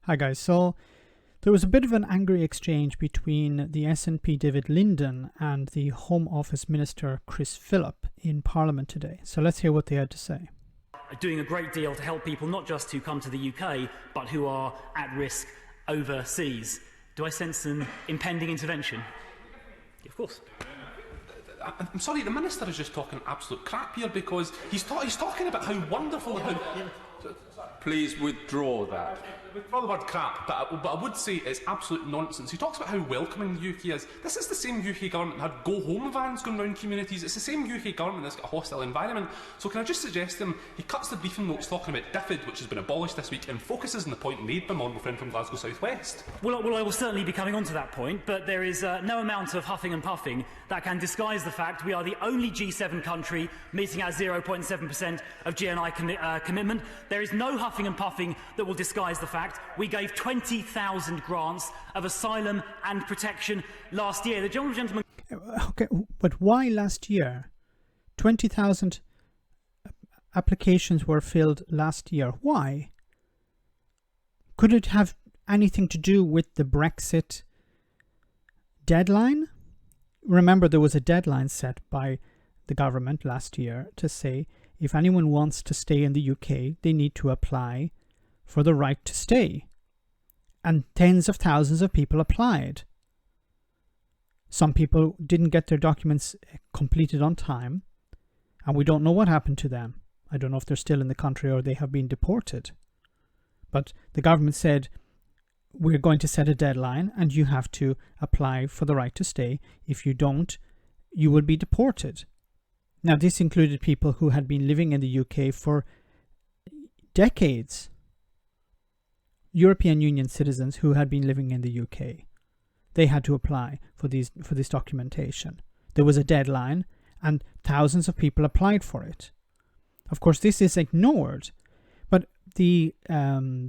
Hi guys, so there was a bit of an angry exchange between the SNP David Linden and the Home Office Minister Chris Philip in Parliament today. So let's hear what they had to say. Doing a great deal to help people not just who come to the UK, but who are at risk overseas. Do I sense an impending intervention? Of course. I'm sorry, the Minister is just talking absolute crap here because he's talking about how wonderful... Please withdraw that. Withdraw the word crap, but I would say it's absolute nonsense. He talks about how welcoming the UK is. This is the same UK government that had go-home vans going around communities. It's the same UK government that's got a hostile environment. So can I just suggest to him, he cuts the briefing notes talking about DFID, which has been abolished this week, and focuses on the point made by my honourable friend from Glasgow South West. Well, I will certainly be coming on to that point, but there is no amount of huffing and puffing that can disguise the fact we are the only G7 country meeting our 0.7% of GNI commitment. There is no huffing and puffing that will disguise the fact we gave 20,000 grants of asylum and protection last year. The gentleman... Okay, but why last year? 20,000 applications were filled last year. Why? Could it have anything to do with the Brexit deadline? Remember, there was a deadline set by the government last year to say if anyone wants to stay in the UK, they need to apply for the right to stay. And tens of thousands of people applied. Some people didn't get their documents completed on time, and we don't know what happened to them. I don't know if they're still in the country or they have been deported. But the government said, we're going to set a deadline and you have to apply for the right to stay. If you don't, you will be deported. Now, this included people who had been living in the UK for decades. European Union citizens who had been living in the UK. They had to apply for this documentation. There was a deadline and thousands of people applied for it. Of course, this is ignored, but the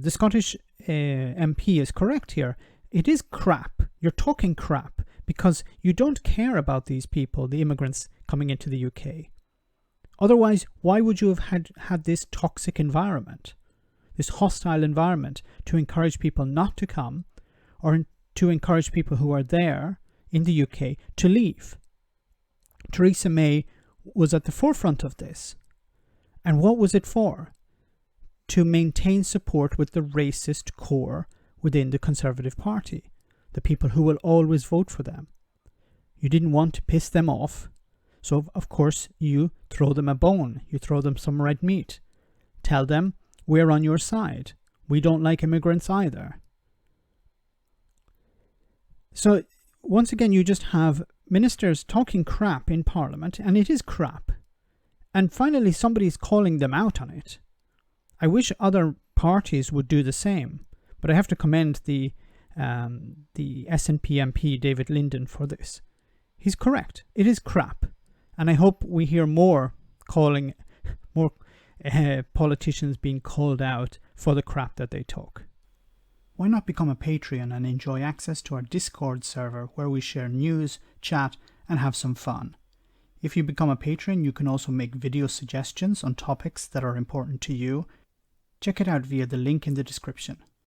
Scottish MP is correct here. It is crap. You're talking crap because you don't care about these people, the immigrants coming into the UK. Otherwise, why would you have had this toxic environment? This hostile environment to encourage people not to come or to encourage people who are there in the UK to leave. Theresa May was at the forefront of this. And what was it for? To maintain support with the racist core within the Conservative Party, the people who will always vote for them. You didn't want to piss them off, so of course you throw them a bone, you throw them some red meat. Tell them, we're on your side. We don't like immigrants either. So once again, you just have ministers talking crap in Parliament, and it is crap. And finally, somebody's calling them out on it. I wish other parties would do the same, but I have to commend the SNP MP David Linden for this. He's correct. It is crap. And I hope we hear more politicians being called out for the crap that they talk. Why not become a Patreon and enjoy access to our Discord server where we share news, chat, and have some fun? If you become a patron, you can also make video suggestions on topics that are important to you. Check it out via the link in the description.